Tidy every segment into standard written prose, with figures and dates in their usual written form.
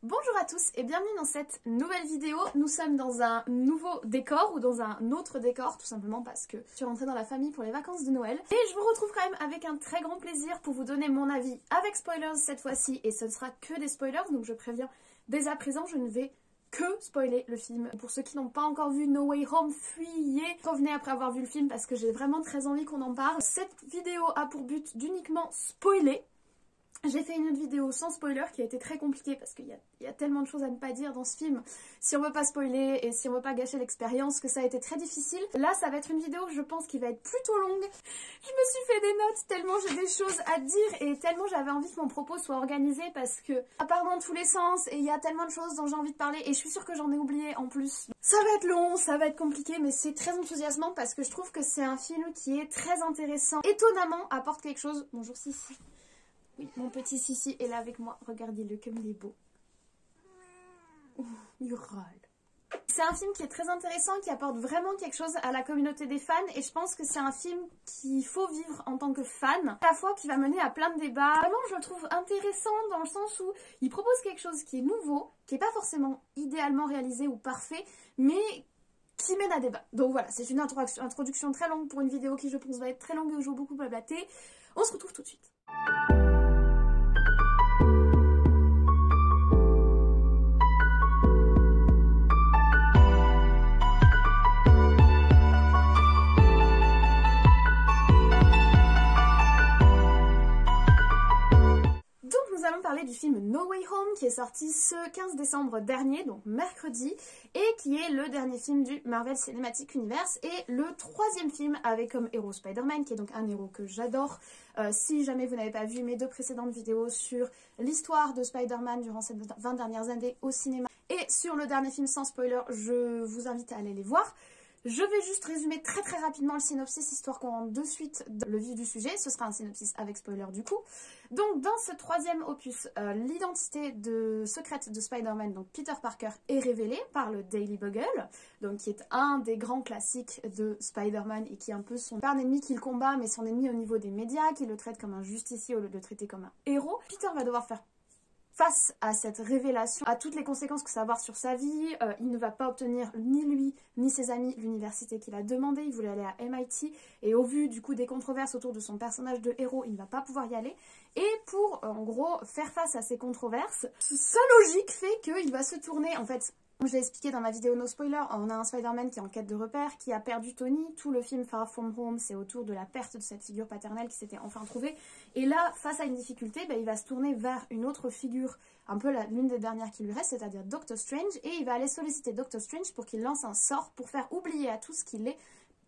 Bonjour à tous et bienvenue dans cette nouvelle vidéo. Nous sommes dans un nouveau décor ou dans un autre décor tout simplement parce que je suis rentrée dans la famille pour les vacances de Noël. Et je vous retrouve quand même avec un très grand plaisir pour vous donner mon avis avec spoilers cette fois-ci. Et ce ne sera que des spoilers, donc je préviens dès à présent, je ne vais que spoiler le film. Pour ceux qui n'ont pas encore vu No Way Home, fuyez, revenez après avoir vu le film parce que j'ai vraiment très envie qu'on en parle. Cette vidéo a pour but d'uniquement spoiler. J'ai fait une autre vidéo sans spoiler qui a été très compliquée parce qu'il y a tellement de choses à ne pas dire dans ce film si on veut pas spoiler et si on veut pas gâcher l'expérience que ça a été très difficile. Là ça va être une vidéo je pense qui va être plutôt longue. Je me suis fait des notes tellement j'ai des choses à dire et tellement j'avais envie que mon propos soit organisé parce que à part dans tous les sens et il y a tellement de choses dont j'ai envie de parler et je suis sûre que j'en ai oublié en plus. Ça va être long, ça va être compliqué mais c'est très enthousiasmant parce que je trouve que c'est un film qui est très intéressant. Étonnamment apporte quelque chose. Bonjour Sissi. Oui, mon petit Sissi est là avec moi. Regardez-le comme il est beau. Il râle. C'est un film qui est très intéressant, qui apporte vraiment quelque chose à la communauté des fans. Et je pense que c'est un film qu'il faut vivre en tant que fan. À la fois qui va mener à plein de débats. Vraiment, je le trouve intéressant dans le sens où il propose quelque chose qui est nouveau, qui n'est pas forcément idéalement réalisé ou parfait, mais qui mène à débat. Donc voilà, c'est une introduction très longue pour une vidéo qui je pense va être très longue et où je vais beaucoup blablater. On se retrouve tout de suite. Parler du film No Way Home qui est sorti ce 15 décembre dernier, donc mercredi, et qui est le dernier film du Marvel Cinematic Universe et le troisième film avec comme héros Spider-Man, qui est donc un héros que j'adore. Si jamais vous n'avez pas vu mes deux précédentes vidéos sur l'histoire de Spider-Man durant ces 20 dernières années au cinéma et sur le dernier film sans spoiler, je vous invite à aller les voir. Je vais juste résumer très rapidement le synopsis, histoire qu'on rentre de suite dans le vif du sujet. Ce sera un synopsis avec spoiler du coup. Donc dans ce troisième opus, l'identité secrète de Spider-Man, donc Peter Parker, est révélée par le Daily Bugle, donc qui est un des grands classiques de Spider-Man et qui est un peu pas un ennemi qu'il combat, mais son ennemi au niveau des médias, qui le traite comme un justicier au lieu de le traiter comme un héros. Peter va devoir faire face à cette révélation, à toutes les conséquences que ça va avoir sur sa vie. Il ne va pas obtenir ni lui ni ses amis l'université qu'il a demandé. Il voulait aller à MIT et au vu du coup des controverses autour de son personnage de héros, il ne va pas pouvoir y aller. Et pour en gros faire face à ces controverses, sa logique fait qu'il va se tourner en fait. Comme je l'ai expliqué dans ma vidéo No Spoiler, on a un Spider-Man qui est en quête de repère, qui a perdu Tony. Tout le film Far From Home, c'est autour de la perte de cette figure paternelle qui s'était enfin trouvée. Et là, face à une difficulté, il va se tourner vers une autre figure, un peu l'une des dernières qui lui reste, c'est-à-dire Doctor Strange. Et il va aller solliciter Doctor Strange pour qu'il lance un sort pour faire oublier à tout ce qu'il est,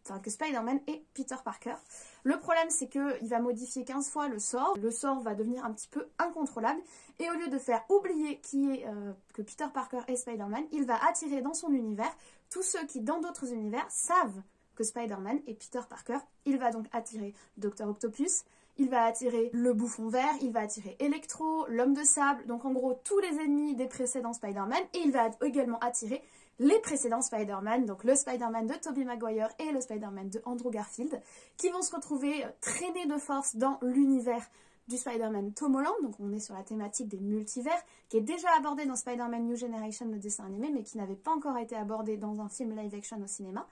enfin que Spider-Man est Peter Parker. Le problème, c'est qu'il va modifier 15 fois le sort va devenir un petit peu incontrôlable, et au lieu de faire oublier que Peter Parker est Spider-Man, il va attirer dans son univers tous ceux qui, dans d'autres univers, savent que Spider-Man est Peter Parker. Il va donc attirer Dr. Octopus, il va attirer le Bouffon Vert, il va attirer Electro, l'Homme de Sable, donc en gros tous les ennemis des précédents Spider-Man, et il va également attirer les précédents Spider-Man, donc le Spider-Man de Tobey Maguire et le Spider-Man de Andrew Garfield, qui vont se retrouver traînés de force dans l'univers du Spider-Man Tom Holland. Donc on est sur la thématique des multivers, qui est déjà abordée dans Spider-Man New Generation, le dessin animé, mais qui n'avait pas encore été abordé dans un film live-action au cinéma.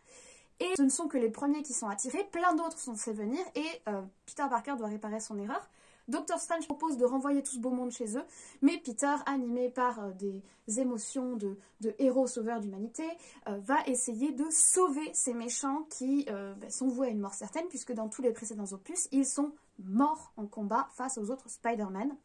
Et ce ne sont que les premiers qui sont attirés, plein d'autres sont censés venir, et Peter Parker doit réparer son erreur. Doctor Strange propose de renvoyer tout ce beau monde chez eux, mais Peter, animé par des émotions de héros sauveur d'humanité, va essayer de sauver ces méchants qui sont voués à une mort certaine, puisque dans tous les précédents opus, ils sont morts en combat face aux autres Spider-Man.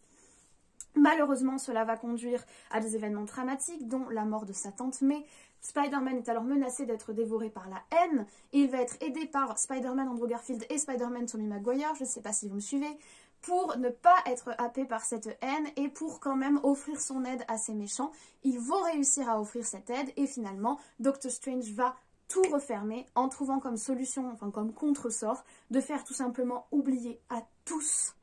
Malheureusement, cela va conduire à des événements dramatiques, dont la mort de sa tante May. Spider-Man est alors menacé d'être dévoré par la haine, et il va être aidé par Spider-Man Andrew Garfield et Spider-Man Tobey Maguire, je ne sais pas si vous me suivez, pour ne pas être happé par cette haine et pour quand même offrir son aide à ces méchants. Ils vont réussir à offrir cette aide, et finalement, Doctor Strange va tout refermer en trouvant comme solution, enfin comme contre-sort, de faire tout simplement oublier à tous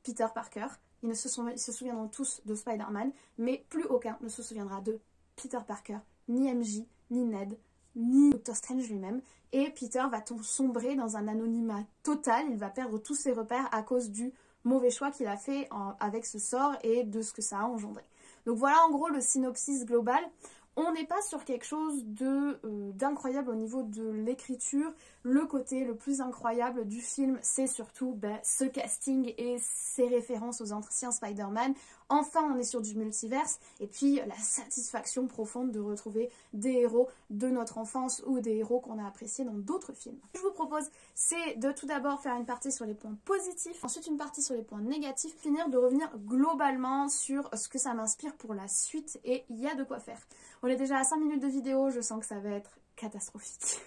Peter Parker. Ils se souviendront tous de Spider-Man, mais plus aucun ne se souviendra de Peter Parker, ni MJ, ni Ned, ni Doctor Strange lui-même. Et Peter va sombrer dans un anonymat total, il va perdre tous ses repères à cause du mauvais choix qu'il a fait avec ce sort et de ce que ça a engendré. Donc voilà en gros le synopsis global. On n'est pas sur quelque chose d'incroyable au niveau de l'écriture. Le côté le plus incroyable du film, c'est surtout ce casting et ses références aux anciens Spider-Man. Enfin, on est sur du multiverse. Et puis, la satisfaction profonde de retrouver des héros de notre enfance ou des héros qu'on a appréciés dans d'autres films. Ce que je vous propose, c'est de tout d'abord faire une partie sur les points positifs, ensuite une partie sur les points négatifs, finir de revenir globalement sur ce que ça m'inspire pour la suite. Et il y a de quoi faire. On est déjà à 5 minutes de vidéo, je sens que ça va être catastrophique.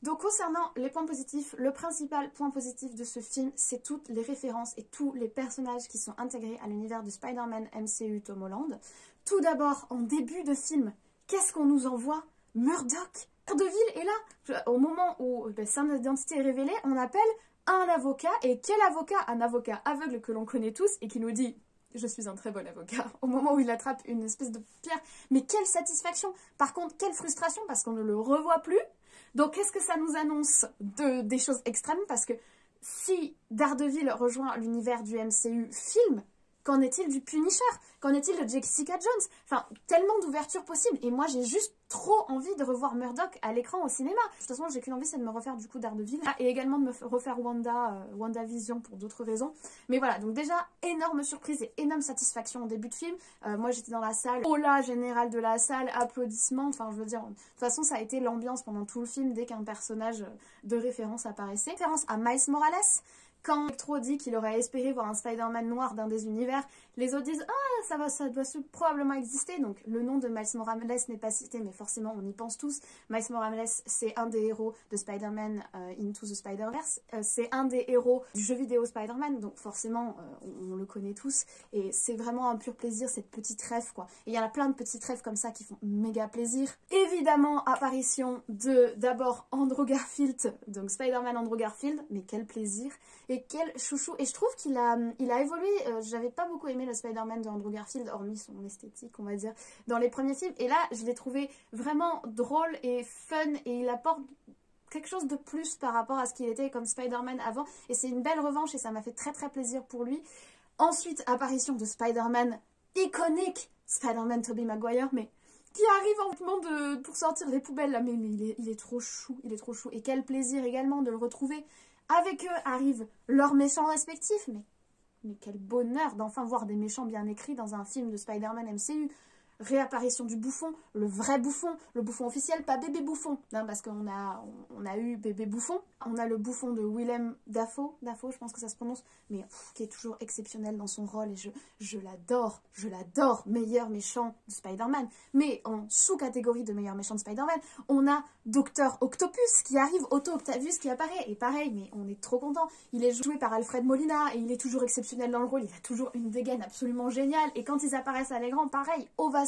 Donc concernant les points positifs, le principal point positif de ce film, c'est toutes les références et tous les personnages qui sont intégrés à l'univers de Spider-Man MCU Tom Holland. Tout d'abord, en début de film, qu'est-ce qu'on nous envoie? Murdoch. Daredevil est là. Au moment où son identité est révélée, on appelle un avocat. Et quel avocat? Un avocat aveugle que l'on connaît tous et qui nous dit... Je suis un très bon avocat. Au moment où il attrape une espèce de pierre. Mais quelle satisfaction! Par contre, quelle frustration parce qu'on ne le revoit plus. Donc, qu'est-ce que ça nous annonce des choses extrêmes? Parce que si Daredevil rejoint l'univers du MCU film, qu'en est-il du Punisher? Qu'en est-il de Jessica Jones? Enfin, tellement d'ouvertures possibles. Et moi, j'ai juste trop envie de revoir Murdoch à l'écran au cinéma. De toute façon, j'ai qu'une envie, c'est de me refaire du coup Daredevil. Et également de me refaire WandaVision pour d'autres raisons. Mais voilà, donc déjà, énorme surprise et énorme satisfaction au début de film. Moi, j'étais dans la salle, hola général de la salle, applaudissements. Enfin, je veux dire, de toute façon, ça a été l'ambiance pendant tout le film dès qu'un personnage de référence apparaissait. Référence à Miles Morales. Quand Electro dit qu'il aurait espéré voir un Spider-Man noir d'un des univers, les autres disent « Ah, ça doit probablement exister ». Donc le nom de Miles Morales n'est pas cité, mais forcément on y pense tous. Miles Morales, c'est un des héros de Spider-Man Into the Spider-Verse. C'est un des héros du jeu vidéo Spider-Man, donc forcément on le connaît tous. Et c'est vraiment un pur plaisir, cette petite rêve, quoi. Et il y en a plein de petites rêves comme ça qui font méga plaisir. Évidemment, apparition de d'abord Andrew Garfield, donc Spider-Man Andrew Garfield, mais quel plaisir. Et quel chouchou. Et je trouve qu'il a évolué. J'avais pas beaucoup aimé le Spider-Man de Andrew Garfield, hormis son esthétique, on va dire, dans les premiers films. Et là, je l'ai trouvé vraiment drôle et fun. Et il apporte quelque chose de plus par rapport à ce qu'il était comme Spider-Man avant. Et c'est une belle revanche et ça m'a fait très très plaisir pour lui. Ensuite, apparition de Spider-Man iconique. Spider-Man Tobey Maguire, mais... qui arrive en moment pour sortir les poubelles là. Mais il est trop chou. Il est trop chou. Et quel plaisir également de le retrouver. Avec eux arrivent leurs méchants respectifs, mais quel bonheur d'enfin voir des méchants bien écrits dans un film de Spider-Man MCU. Réapparition du bouffon, le bouffon officiel, pas bébé bouffon, hein, parce qu'on a eu bébé bouffon. On a le bouffon de Willem Dafoe, je pense que ça se prononce, mais qui est toujours exceptionnel dans son rôle et je l'adore, meilleur méchant de Spider-Man. Mais en sous-catégorie de meilleur méchant de Spider-Man, on a Dr Octopus qui arrive, Otto Octavius qui apparaît, et pareil, mais on est trop content. Il est joué par Alfred Molina et il est toujours exceptionnel dans le rôle, il a toujours une dégaine absolument géniale, et quand ils apparaissent à l'écran, pareil, ovation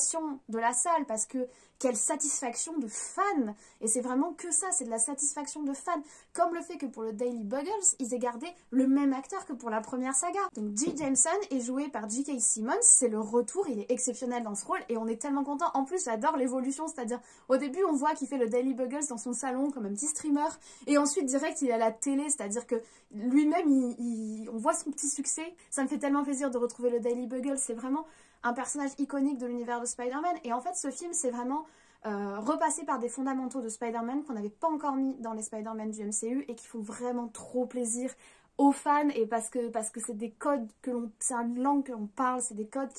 de la salle, parce que quelle satisfaction de fan, et c'est vraiment que ça, c'est de la satisfaction de fan, comme le fait que pour le Daily Buggles, ils aient gardé le même acteur que pour la première saga. Donc J. Jameson est joué par J.K. Simmons, c'est le retour, il est exceptionnel dans ce rôle, et on est tellement content. En plus, j'adore l'évolution, c'est-à-dire, au début, on voit qu'il fait le Daily Buggles dans son salon, comme un petit streamer, et ensuite, direct, il est à la télé, c'est-à-dire que lui-même, on voit son petit succès. Ça me fait tellement plaisir de retrouver le Daily Buggles, c'est vraiment un personnage iconique de l'univers de Spider-Man. Et en fait, ce film, c'est vraiment repassé par des fondamentaux de Spider-Man qu'on n'avait pas encore mis dans les Spider-Man du MCU et qui font vraiment trop plaisir aux fans, et parce que c'est des codes c'est une langue que l'on parle, c'est des codes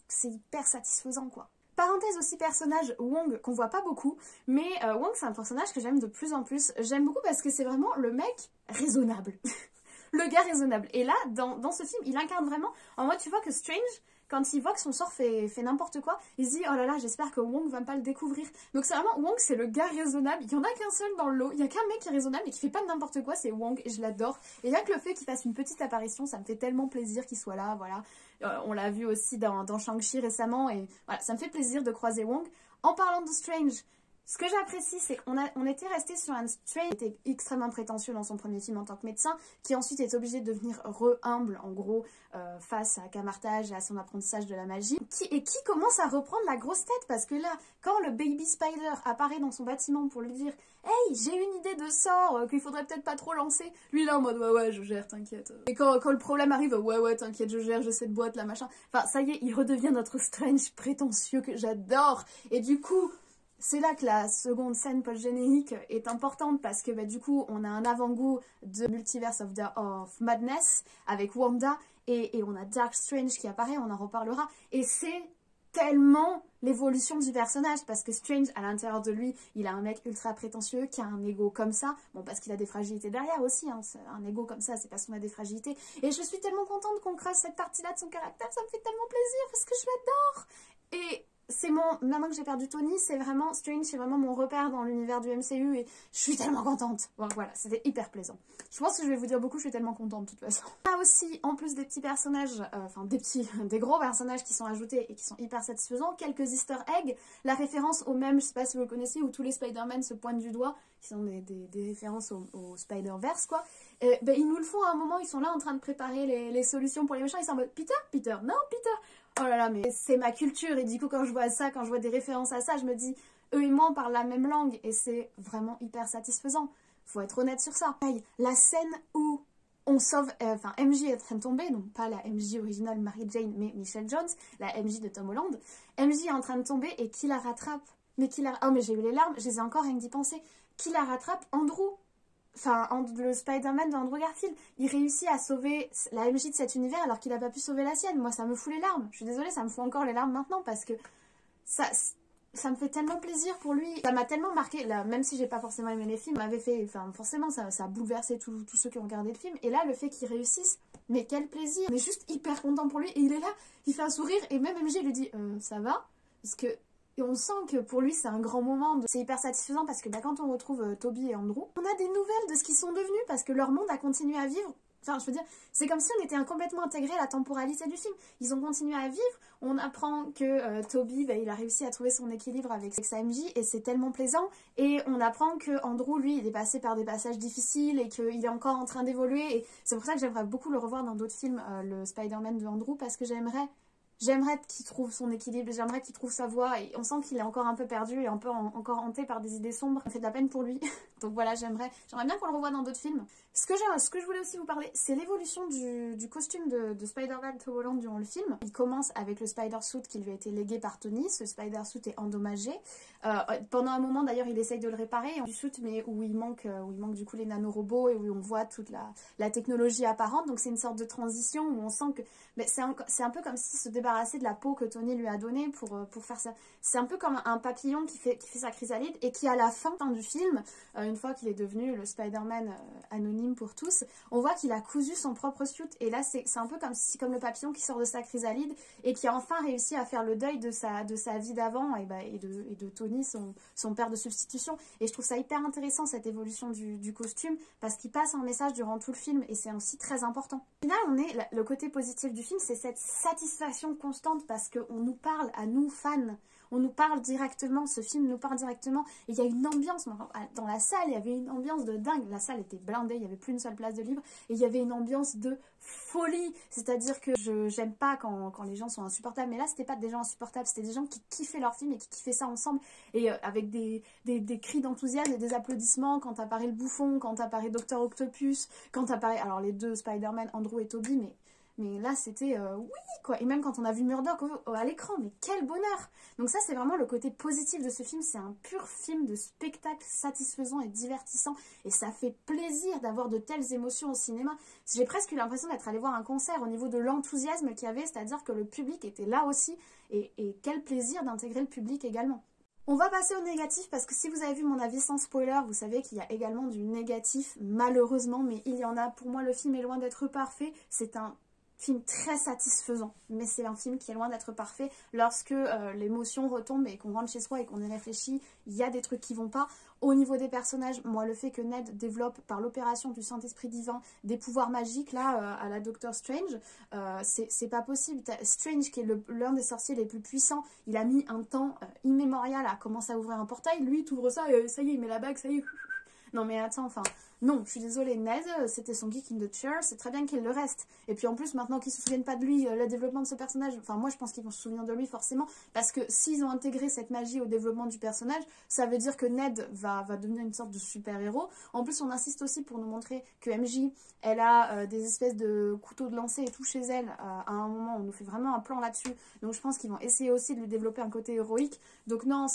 c'est hyper satisfaisant, quoi. Parenthèse aussi, personnage Wong, qu'on voit pas beaucoup, mais Wong, c'est un personnage que j'aime de plus en plus. J'aime beaucoup parce que c'est vraiment le mec raisonnable. Le gars raisonnable. Et là, dans ce film, il incarne vraiment... En mode, tu vois que Strange, quand il voit que son sort fait n'importe quoi, il se dit « Oh là là, j'espère que Wong va pas le découvrir ». Donc c'est vraiment, Wong, c'est le gars raisonnable. Il y en a qu'un seul dans le lot. Il y a qu'un mec qui est raisonnable et qui fait pas n'importe quoi, c'est Wong, et je l'adore. Et rien que le fait qu'il fasse une petite apparition, ça me fait tellement plaisir qu'il soit là, voilà. On l'a vu aussi dans Shang-Chi récemment, et voilà, ça me fait plaisir de croiser Wong. En parlant de Strange, Ce que j'apprécie, c'est qu'on était resté sur un Strange qui était extrêmement prétentieux dans son premier film en tant que médecin, qui ensuite est obligé de devenir humble, en gros, face à Camartage et à son apprentissage de la magie, et qui commence à reprendre la grosse tête, parce que là, quand le Baby Spider apparaît dans son bâtiment pour lui dire « Hey, j'ai une idée de sort qu'il faudrait peut-être pas trop lancer », lui là en mode « Ouais, je gère, t'inquiète ». Et quand le problème arrive « Ouais, t'inquiète, je gère, j'ai cette boîte là, machin ». Enfin, ça y est, il redevient notre Strange prétentieux que j'adore. Et du coup... c'est là que la seconde scène post-générique est importante parce que du coup on a un avant-goût de Multiverse of Madness avec Wanda et on a Dark Strange qui apparaît, on en reparlera. Et c'est tellement l'évolution du personnage parce que Strange à l'intérieur de lui il a un mec ultra prétentieux qui a un ego comme ça, bon parce qu'il a des fragilités derrière aussi, hein, un ego comme ça c'est parce qu'on a des fragilités, et je suis tellement contente qu'on creuse cette partie là de son caractère, ça me fait tellement plaisir parce que je l'adore. Et c'est maintenant que j'ai perdu Tony, c'est vraiment Strange, c'est vraiment mon repère dans l'univers du MCU et je suis tellement contente. Bon, voilà, c'était hyper plaisant. Je pense que je vais vous dire beaucoup, je suis tellement contente de toute façon. On a aussi, en plus des petits personnages, des gros personnages qui sont ajoutés et qui sont hyper satisfaisants, quelques easter eggs, la référence au même, je sais pas si vous le connaissez, où tous les Spider-Man se pointent du doigt, qui sont des références au Spider-Verse quoi. Et, ils nous le font à un moment, ils sont là en train de préparer les solutions pour les méchants, ils sont en mode Peter, non Peter. Oh là là, mais c'est ma culture et du coup quand je vois ça, quand je vois des références à ça, je me dis, eux et moi on parle la même langue et c'est vraiment hyper satisfaisant. Faut être honnête sur ça. La scène où on sauve, MJ est en train de tomber, donc pas la MJ originale Mary Jane, mais Michelle Jones, la MJ de Tom Holland. MJ est en train de tomber et qui la rattrape? Oh mais j'ai eu les larmes, je les ai encore rien que d'y penser. Qui la rattrape? Andrew. Enfin, le Spider-Man de Andrew Garfield, il réussit à sauver la MJ de cet univers alors qu'il n'a pas pu sauver la sienne. Moi, ça me fout les larmes. Je suis désolée, ça me fout encore les larmes maintenant parce que ça me fait tellement plaisir pour lui. Ça m'a tellement marqué, là, même si j'ai pas forcément aimé les films, m'avait fait, forcément, ça a bouleversé tous ceux qui ont regardé le film. Et là, le fait qu'il réussisse, mais quel plaisir. On est juste hyper content pour lui et il est là, il fait un sourire et même MJ lui dit ça va? Parce que... et on sent que pour lui c'est un grand moment, c'est hyper satisfaisant parce que quand on retrouve Toby et Andrew, on a des nouvelles de ce qu'ils sont devenus parce que leur monde a continué à vivre. Enfin je veux dire, c'est comme si on était complètement intégré à la temporalité du film. Ils ont continué à vivre, on apprend que Toby il a réussi à trouver son équilibre avec sa MJ et c'est tellement plaisant. Et on apprend que Andrew lui il est passé par des passages difficiles et qu'il est encore en train d'évoluer. Et c'est pour ça que j'aimerais beaucoup le revoir dans d'autres films, le Spider-Man de Andrew, parce que j'aimerais qu'il trouve son équilibre, j'aimerais qu'il trouve sa voie et on sent qu'il est encore un peu perdu et un peu encore hanté par des idées sombres. Ça me fait de la peine pour lui. Donc voilà, j'aimerais bien qu'on le revoie dans d'autres films. Ce que je voulais aussi vous parler, c'est l'évolution du costume de Spider-Man Tom Holland durant le film. Il commence avec le Spider-Suit qui lui a été légué par Tony. Ce Spider-Suit est endommagé. Pendant un moment d'ailleurs il essaye de le réparer, du suit mais où il manque du coup les nanorobots et où on voit toute la technologie apparente. Donc c'est une sorte de transition où on sent que c'est un peu comme s'il se débarrassait de la peau que Tony lui a donnée pour faire ça. C'est un peu comme un papillon qui fait sa chrysalide et qui à la fin du film, une fois qu'il est devenu le Spider-Man anonyme pour tous, on voit qu'il a cousu son propre suit et là c'est un peu comme le papillon qui sort de sa chrysalide et qui a enfin réussi à faire le deuil de sa vie d'avant et de Tony, son père de substitution. Et je trouve ça hyper intéressant cette évolution du costume parce qu'il passe un message durant tout le film et c'est aussi très important. Et là le côté positif du film, c'est cette satisfaction constante parce qu'on nous parle à nous fans. On nous parle directement, ce film nous parle directement. Et il y a une ambiance, dans la salle, il y avait une ambiance de dingue. La salle était blindée, il n'y avait plus une seule place de libre. Et il y avait une ambiance de folie. C'est-à-dire que j'aime pas quand les gens sont insupportables. Mais là, c'était pas des gens insupportables, c'était des gens qui kiffaient leur film et qui kiffaient ça ensemble. Et avec des cris d'enthousiasme et des applaudissements quand apparaît le bouffon, quand apparaît Dr Octopus, quand apparaît, alors les deux Spider-Man, Andrew et Toby, mais là c'était oui quoi, et même quand on a vu Murdoch à l'écran, mais quel bonheur. Donc ça c'est vraiment le côté positif de ce film, c'est un pur film de spectacle satisfaisant et divertissant et ça fait plaisir d'avoir de telles émotions au cinéma. J'ai presque eu l'impression d'être allée voir un concert au niveau de l'enthousiasme qu'il y avait, c'est-à-dire que le public était là aussi et quel plaisir d'intégrer le public également. On va passer au négatif parce que si vous avez vu mon avis sans spoiler, vous savez qu'il y a également du négatif malheureusement, mais il y en a. Pour moi le film est loin d'être parfait, c'est un film très satisfaisant, mais c'est un film qui est loin d'être parfait. Lorsque l'émotion retombe et qu'on rentre chez soi et qu'on y réfléchit, il y a des trucs qui vont pas. Au niveau des personnages, moi le fait que Ned développe par l'opération du Saint-Esprit divin des pouvoirs magiques là à la Doctor Strange, c'est pas possible. Strange qui est l'un des sorciers les plus puissants, il a mis un temps immémorial à commencer à ouvrir un portail, lui il ouvre ça et ça y est il met la bague, ça y est. Non mais attends, enfin, non, je suis désolée, Ned, c'était son geek in the chair, c'est très bien qu'il le reste. Et puis en plus, maintenant qu'ils se souviennent pas de lui, le développement de ce personnage, enfin moi je pense qu'ils vont se souvenir de lui forcément, parce que s'ils ont intégré cette magie au développement du personnage, ça veut dire que Ned va devenir une sorte de super-héros. En plus, on insiste aussi pour nous montrer que MJ, elle a des espèces de couteaux de lancer et tout chez elle. À un moment, on nous fait vraiment un plan là-dessus. Donc je pense qu'ils vont essayer aussi de lui développer un côté héroïque. Donc non,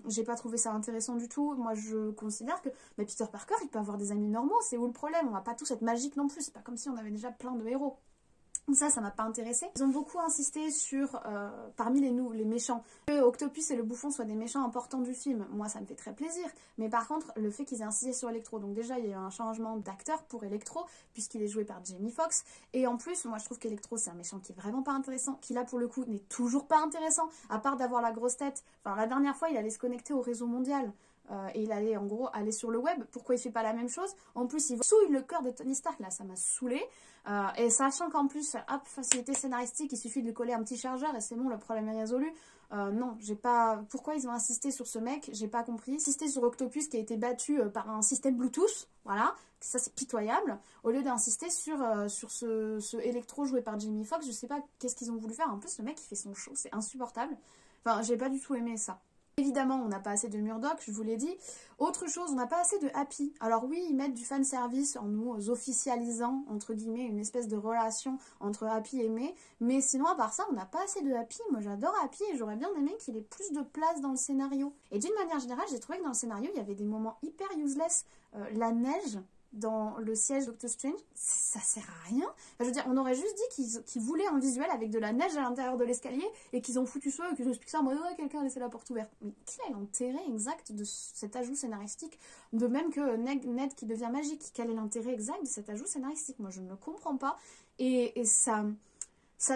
j'ai pas trouvé ça intéressant du tout. Moi, je considère que Peter Parker, il peut avoir des amis normaux, c'est où le problème? On va pas tous être magiques non plus, c'est pas comme si on avait déjà plein de héros. Ça m'a pas intéressé. Ils ont beaucoup insisté sur, parmi les méchants, que Octopus et le Bouffon soient des méchants importants du film. Moi, ça me fait très plaisir. Mais par contre, le fait qu'ils aient insisté sur Electro, donc déjà, il y a eu un changement d'acteur pour Electro, puisqu'il est joué par Jamie Foxx. Et en plus, moi, je trouve qu'Electro, c'est un méchant qui est vraiment pas intéressant, qui là, pour le coup, n'est toujours pas intéressant, à part d'avoir la grosse tête. Enfin, la dernière fois, il allait se connecter au réseau mondial. Et il allait en gros aller sur le web. Pourquoi il fait pas la même chose? En plus, il souille le cœur de Tony Stark, là, ça m'a saoulé. Et sachant qu'en plus, hop, facilité scénaristique, il suffit de lui coller un petit chargeur et c'est bon, le problème est résolu. Non, j'ai pas... Pourquoi ils ont insisté sur ce mec? J'ai pas compris. Insister sur Octopus qui a été battu par un système Bluetooth, voilà, ça c'est pitoyable. Au lieu d'insister sur ce Electro joué par Jamie Foxx, je sais pas qu'est-ce qu'ils ont voulu faire. En plus, le mec, il fait son show, c'est insupportable. Enfin, j'ai pas du tout aimé ça. Évidemment, on n'a pas assez de Murdoch, je vous l'ai dit. Autre chose, on n'a pas assez de Happy. Alors oui, ils mettent du fanservice en nous officialisant, entre guillemets, une espèce de relation entre Happy et May. Mais sinon, à part ça, on n'a pas assez de Happy. Moi, j'adore Happy et j'aurais bien aimé qu'il ait plus de place dans le scénario. Et d'une manière générale, j'ai trouvé que dans le scénario, il y avait des moments hyper useless. La neige dans le siège Doctor Strange, ça sert à rien. Enfin, je veux dire, on aurait juste dit qu'ils voulaient un visuel avec de la neige à l'intérieur de l'escalier et qu'ils ont foutu ça et qu'ils ont expliqué ça en mode ouais, quelqu'un a laissé la porte ouverte. Mais quel est l'intérêt exact de cet ajout scénaristique? De même que Ned qui devient magique, quel est l'intérêt exact de cet ajout scénaristique? Moi, je ne le comprends pas. Et ça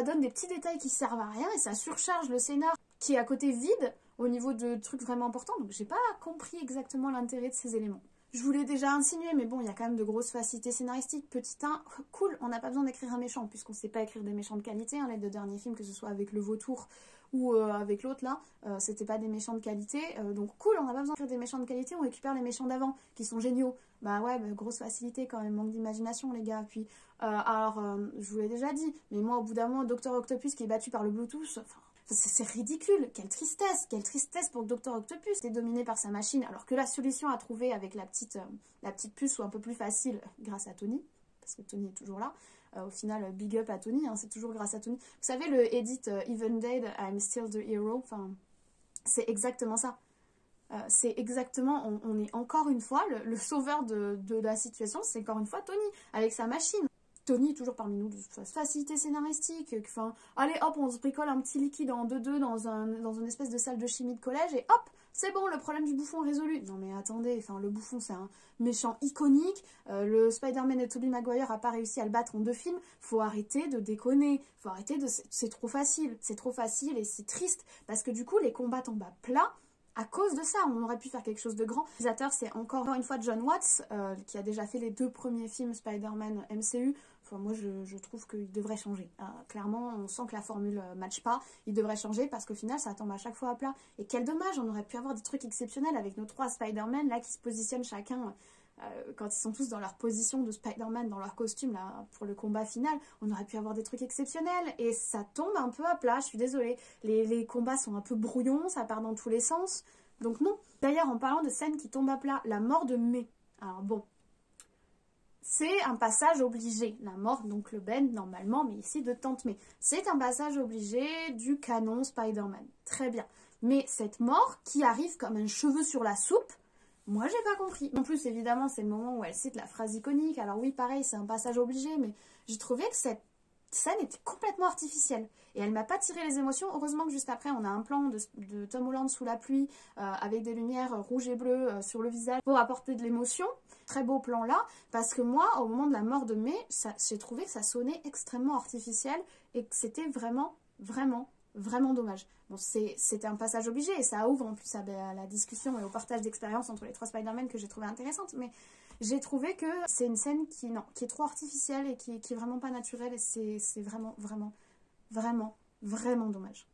donne des petits détails qui servent à rien et ça surcharge le scénar qui est à côté vide au niveau de trucs vraiment importants. Donc, j'ai pas compris exactement l'intérêt de ces éléments. Je vous l'ai déjà insinué, mais bon, il y a quand même de grosses facilités scénaristiques. Petit 1, cool, on n'a pas besoin d'écrire un méchant, puisqu'on ne sait pas écrire des méchants de qualité. Hein, les deux derniers films, que ce soit avec le vautour ou avec l'autre là, c'était pas des méchants de qualité. Donc cool, on n'a pas besoin d'écrire des méchants de qualité, on récupère les méchants d'avant, qui sont géniaux. Bah ouais, grosse facilité quand même, manque d'imagination les gars. Puis, je vous l'ai déjà dit, mais moi au bout d'un moment, Dr Octopus qui est battu par le Bluetooth, enfin... C'est ridicule, quelle tristesse pour Dr Octopus, est dominé par sa machine, alors que la solution à trouver avec la petite puce soit un peu plus facile grâce à Tony, parce que Tony est toujours là. Au final, big up à Tony, hein, c'est toujours grâce à Tony. Vous savez le edit Even Dead, I'm Still the Hero, enfin, c'est exactement ça. C'est exactement, on est encore une fois, le sauveur de la situation, c'est encore une fois Tony, avec sa machine. Tony est toujours parmi nous de toute façon. Facilité scénaristique, enfin, allez hop, on se bricole un petit liquide en 2-2 dans une espèce de salle de chimie de collège et hop, c'est bon, le problème du bouffon est résolu. Non mais attendez, enfin le bouffon c'est un méchant iconique, le Spider-Man et Tobey Maguire a pas réussi à le battre en 2 films, faut arrêter de déconner, faut arrêter de... C'est trop facile et c'est triste, parce que du coup les combats tombent à plat. À cause de ça, on aurait pu faire quelque chose de grand. Le réalisateur, c'est encore une fois John Watts, qui a déjà fait les 2 premiers films Spider-Man MCU. Enfin, moi, je trouve qu'il devrait changer. Clairement, on sent que la formule ne matche pas. Il devrait changer parce qu'au final, ça tombe à chaque fois à plat. Et quel dommage, on aurait pu avoir des trucs exceptionnels avec nos 3 Spider-Man, là, qui se positionnent chacun... quand ils sont tous dans leur position de Spider-Man, dans leur costume là, pour le combat final, on aurait pu avoir des trucs exceptionnels et ça tombe un peu à plat, je suis désolée. Les combats sont un peu brouillons, ça part dans tous les sens, donc non. D'ailleurs, en parlant de scènes qui tombent à plat, la mort de May, alors bon, c'est un passage obligé, la mort donc le Ben normalement, mais ici de Tante May. C'est un passage obligé du canon Spider-Man, très bien. Mais cette mort qui arrive comme un cheveu sur la soupe, moi, j'ai pas compris. En plus, évidemment, c'est le moment où elle cite la phrase iconique. Alors oui, pareil, c'est un passage obligé, mais j'ai trouvé que scène était complètement artificielle. Et elle m'a pas tiré les émotions. Heureusement que juste après, on a un plan de Tom Holland sous la pluie, avec des lumières rouges et bleues sur le visage pour apporter de l'émotion. Très beau plan là, parce que moi, au moment de la mort de May, j'ai trouvé que ça sonnait extrêmement artificiel et que c'était vraiment, vraiment, vraiment dommage. Bon, c'était un passage obligé et ça ouvre en plus à la discussion et au partage d'expériences entre les 3 Spider-Man que j'ai trouvé intéressante, mais j'ai trouvé que c'est une scène qui est trop artificielle et qui est vraiment pas naturelle et c'est vraiment, vraiment, vraiment, vraiment dommage.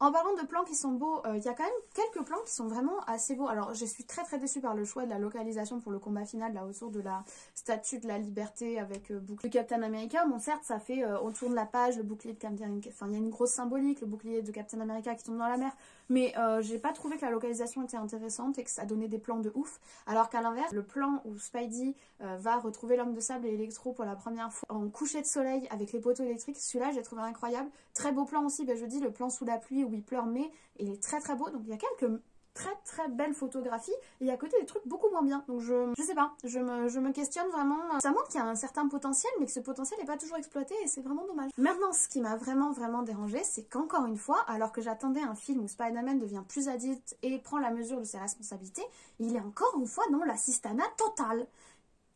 En parlant de plans qui sont beaux, il y a quand même quelques plans qui sont vraiment assez beaux. Alors, je suis très très déçue par le choix de la localisation pour le combat final, là, autour de la statue de la liberté avec bouclier de Captain America. Bon, certes, ça fait, on tourne la page, le bouclier de Captain America, enfin, il y a une grosse symbolique, le bouclier de Captain America qui tombe dans la mer. Mais j'ai pas trouvé que la localisation était intéressante et que ça donnait des plans de ouf. Alors qu'à l'inverse, le plan où Spidey va retrouver l'homme de sable et Electro pour la première fois en coucher de soleil avec les poteaux électriques, celui-là, j'ai trouvé incroyable. Très beau plan aussi, je dis, le plan sous la pluie où il pleure, mais il est très très beau. Donc il y a quelques très très belles photographies et à côté des trucs beaucoup moins bien. Donc je sais pas, je me questionne vraiment. Ça montre qu'il y a un certain potentiel, mais que ce potentiel n'est pas toujours exploité et c'est vraiment dommage. Maintenant, ce qui m'a vraiment vraiment dérangé, c'est qu'encore une fois, alors que j'attendais un film où Spider-Man devient plus adulte et prend la mesure de ses responsabilités, il est encore une fois dans l'assistanat total.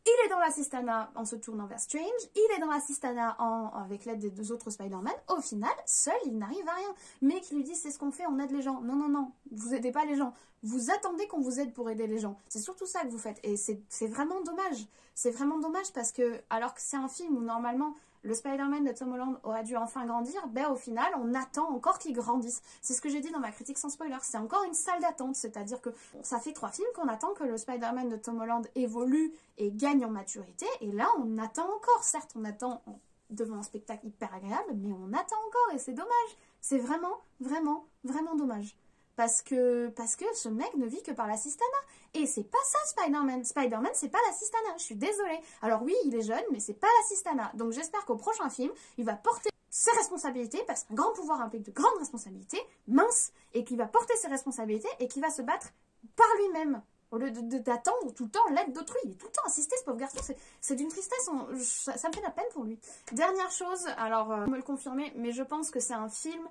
Il est dans l'assistanat en se tournant vers Strange, il est dans l'assistanat avec l'aide des 2 autres Spider-Man. Au final, seul, il n'arrive à rien. Mais qui lui dit, c'est ce qu'on fait, on aide les gens. Non, non, non, vous aidez pas les gens. Vous attendez qu'on vous aide pour aider les gens. C'est surtout ça que vous faites. Et c'est vraiment dommage. C'est vraiment dommage parce que, alors que c'est un film où normalement, le Spider-Man de Tom Holland aurait dû enfin grandir, au final, on attend encore qu'il grandisse. C'est ce que j'ai dit dans ma critique sans spoiler. C'est encore une salle d'attente, c'est-à-dire que ça fait 3 films qu'on attend que le Spider-Man de Tom Holland évolue et gagne en maturité, et là, on attend encore. Certes, on attend devant un spectacle hyper agréable, mais on attend encore, et c'est dommage. C'est vraiment, vraiment, vraiment dommage. Parce que ce mec ne vit que par l'assistanat. Et c'est pas ça Spider-Man. Spider-Man, c'est pas l'assistanat. Je suis désolée. Alors oui, il est jeune, mais c'est pas l'assistanat. Donc j'espère qu'au prochain film, il va porter ses responsabilités, parce qu'un grand pouvoir implique de grandes responsabilités, minces, et qu'il va porter ses responsabilités et qu'il va se battre par lui-même. Au lieu d'attendre tout le temps l'aide d'autrui. Il est tout le temps assisté, ce pauvre garçon. C'est d'une tristesse. Ça me fait de la peine pour lui. Dernière chose, alors, vous me le confirmez, mais je pense que c'est un film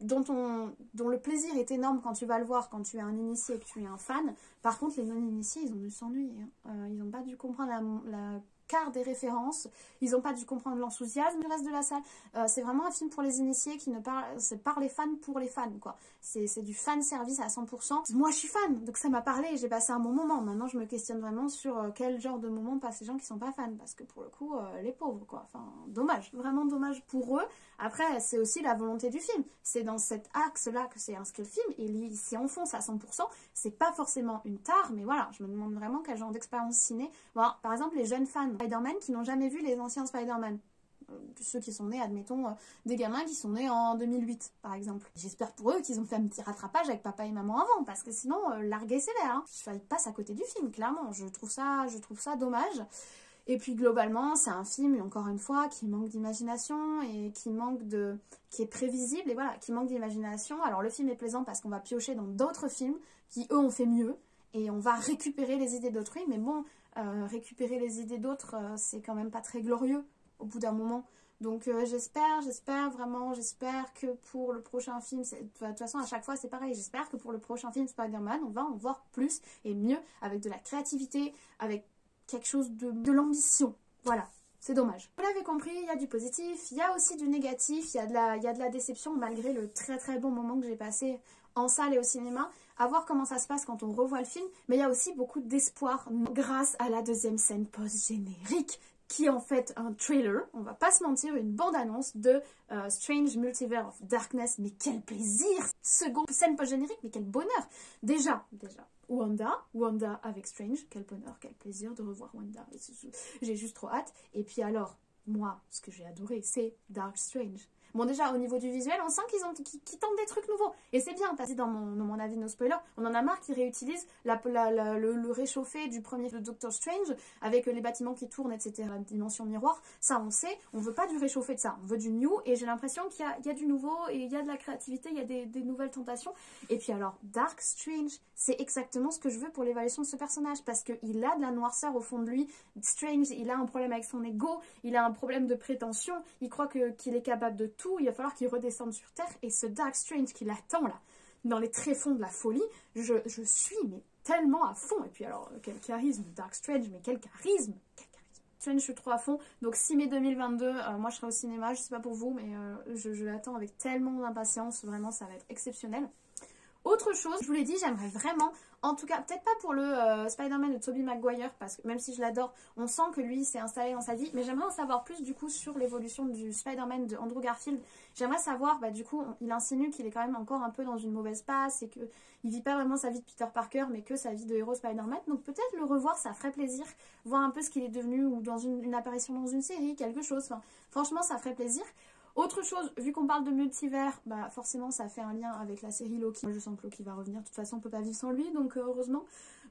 dont le plaisir est énorme quand tu vas le voir, quand tu es un initié et que tu es un fan. Par contre, les non-initiés, ils ont dû s'ennuyer. Ils n'ont pas dû comprendre la quart des références. Ils n'ont pas dû comprendre l'enthousiasme du reste de la salle. C'est vraiment un film pour les initiés qui ne parle... C'est par les fans pour les fans, quoi. C'est du fan service à 100%. Moi, je suis fan, donc ça m'a parlé et j'ai passé un bon moment. Maintenant, je me questionne vraiment sur quel genre de moment passent les gens qui sont pas fans. Parce que pour le coup, les pauvres, quoi. Enfin, dommage. Vraiment dommage pour eux. Après, c'est aussi la volonté du film. C'est dans cet axe-là que c'est inscrit le film. Il s'y enfonce à 100%. C'est pas forcément une tare, mais voilà, je me demande vraiment quel genre d'expérience ciné. Bon, par exemple, les jeunes fans Spider-Man qui n'ont jamais vu les anciens Spider-Man. Ceux qui sont nés, admettons, des gamins qui sont nés en 2008, par exemple. J'espère pour eux qu'ils ont fait un petit rattrapage avec papa et maman avant, parce que sinon, larguer sévère. Hein. Ça passe à côté du film, clairement. Je trouve ça dommage. Et puis globalement, c'est un film, encore une fois, qui manque d'imagination et qui est prévisible et voilà, qui manque d'imagination. Alors le film est plaisant parce qu'on va piocher dans d'autres films qui, eux, ont fait mieux et on va récupérer les idées d'autrui. Mais bon, récupérer les idées d'autres, c'est quand même pas très glorieux au bout d'un moment. Donc j'espère que pour le prochain film, de toute façon à chaque fois c'est pareil, j'espère que pour le prochain film Spider-Man, on va en voir plus et mieux, avec de la créativité, avec quelque chose de l'ambition. Voilà, c'est dommage. Vous l'avez compris, il y a du positif, il y a aussi du négatif, il y a de la déception malgré le très très bon moment que j'ai passé en salle et au cinéma. À voir comment ça se passe quand on revoit le film, mais il y a aussi beaucoup d'espoir grâce à la deuxième scène post-générique qui est en fait un trailer, on va pas se mentir, une bande-annonce de Strange Multiverse of Darkness. Mais quel plaisir! Seconde scène post-générique, mais quel bonheur! Déjà, Wanda avec Strange, quel bonheur, quel plaisir de revoir Wanda. J'ai juste trop hâte. Et puis alors, moi, ce que j'ai adoré, c'est Dark Strange. Bon déjà au niveau du visuel, on sent qu'ils tentent des trucs nouveaux. Et c'est bien, parce que dans mon avis no spoiler, on en a marre qu'ils réutilisent le réchauffé du premier de Doctor Strange, avec les bâtiments qui tournent, etc. La dimension miroir, ça on sait, on veut pas du réchauffé de ça, on veut du new, et j'ai l'impression qu'il y a du nouveau, et il y a de la créativité, il y a des nouvelles tentations. Et puis alors, Dark Strange, c'est exactement ce que je veux pour l'évaluation de ce personnage, parce qu'il a de la noirceur au fond de lui. Strange, il a un problème avec son ego, il a un problème de prétention, il croit qu'il est capable de tout, il va falloir qu'il redescende sur Terre, et ce Dark Strange qui l'attend là, dans les tréfonds de la folie, je suis mais tellement à fond. Et puis alors, quel charisme, Dark Strange, mais quel charisme, Strange, je suis trop à fond. Donc 6 mai 2022, moi je serai au cinéma, je sais pas pour vous, mais je l'attends avec tellement d'impatience, vraiment ça va être exceptionnel. Autre chose, je vous l'ai dit, j'aimerais vraiment, en tout cas, peut-être pas pour le Spider-Man de Tobey Maguire, parce que même si je l'adore, on sent que lui s'est installé dans sa vie, mais j'aimerais en savoir plus du coup sur l'évolution du Spider-Man de Andrew Garfield. J'aimerais savoir, bah du coup, il insinue qu'il est quand même encore un peu dans une mauvaise passe et qu'il vit pas vraiment sa vie de Peter Parker, mais que sa vie de héros Spider-Man. Donc peut-être le revoir, ça ferait plaisir, voir un peu ce qu'il est devenu, ou dans une apparition dans une série, quelque chose, enfin, franchement ça ferait plaisir. Autre chose, vu qu'on parle de multivers, bah forcément ça fait un lien avec la série Loki. Moi je sens que Loki va revenir, de toute façon on peut pas vivre sans lui, donc heureusement.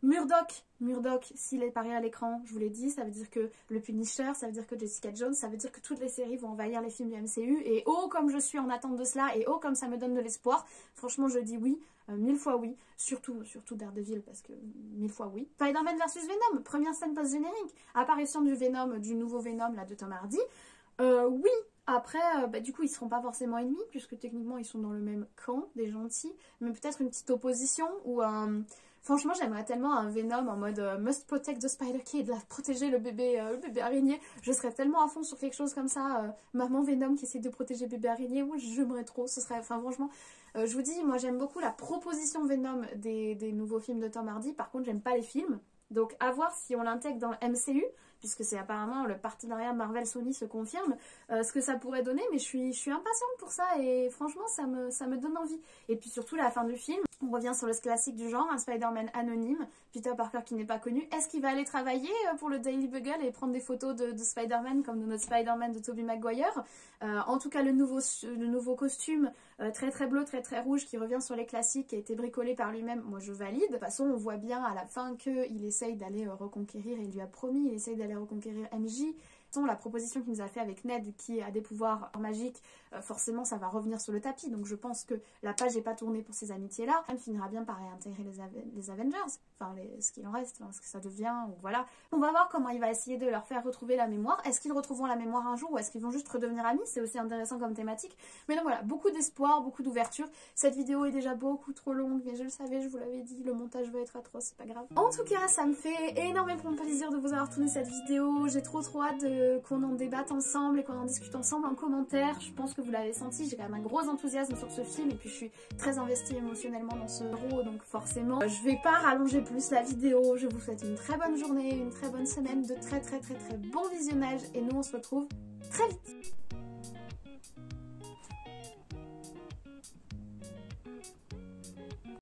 Murdoch, s'il apparaît à l'écran, je vous l'ai dit, ça veut dire que le Punisher, ça veut dire que Jessica Jones, ça veut dire que toutes les séries vont envahir les films du MCU, et oh comme je suis en attente de cela, et oh comme ça me donne de l'espoir, franchement je dis oui, 1000 fois oui, surtout Daredevil, parce que 1000 fois oui. Spider-Man vs Venom, première scène post-générique, apparition du nouveau Venom là de Tom Hardy, oui. Après, bah, du coup, ils seront pas forcément ennemis, puisque techniquement, ils sont dans le même camp, des gentils. Mais peut-être une petite opposition, ou franchement, j'aimerais tellement un Venom en mode must protect the Spider-Kid, là, protéger le bébé araignée. Je serais tellement à fond sur quelque chose comme ça. Maman Venom qui essaie de protéger bébé araignée, moi, j'aimerais trop. Ce serait, enfin, franchement, je vous dis, moi, j'aime beaucoup la proposition Venom des nouveaux films de Tom Hardy. Par contre, j'aime pas les films. Donc, à voir si on l'intègre dans le MCU, puisque c'est apparemment le partenariat Marvel-Sony se confirme, ce que ça pourrait donner, mais je suis impatiente pour ça, et franchement ça me donne envie. Et puis surtout la fin du film, on revient sur le classique du genre, un Spider-Man anonyme, Peter Parker qui n'est pas connu. Est-ce qu'il va aller travailler pour le Daily Bugle et prendre des photos de Spider-Man comme de notre Spider-Man de Tobey Maguire? En tout cas le nouveau costume très très bleu, très très rouge qui revient sur les classiques, qui a été bricolé par lui-même, moi je valide. De toute façon on voit bien à la fin qu'il essaye d'aller reconquérir, il lui a promis, il essaye d'aller reconquérir MJ. La proposition qu'il nous a fait avec Ned qui a des pouvoirs magiques, forcément ça va revenir sur le tapis, donc je pense que la page n'est pas tournée pour ces amitiés là. Elle finira bien par réintégrer les Avengers, enfin ce qu'il en reste, ce que ça devient, ou voilà. On va voir comment il va essayer de leur faire retrouver la mémoire. Est-ce qu'ils retrouveront la mémoire un jour, ou est-ce qu'ils vont juste redevenir amis? C'est aussi intéressant comme thématique. Mais donc voilà, beaucoup d'espoir, beaucoup d'ouverture. Cette vidéo est déjà beaucoup trop longue, mais je le savais, je vous l'avais dit, le montage va être atroce, c'est pas grave. En tout cas, ça me fait énormément plaisir de vous avoir tourné cette vidéo. J'ai trop hâte qu'on en débatte ensemble et qu'on en discute ensemble en commentaire. Je pense que vous l'avez senti, j'ai quand même un gros enthousiasme sur ce film, et puis je suis très investie émotionnellement dans ce héros, donc forcément je vais pas rallonger plus la vidéo. Je vous souhaite une très bonne journée, une très bonne semaine, de très bon visionnage, et nous on se retrouve très vite.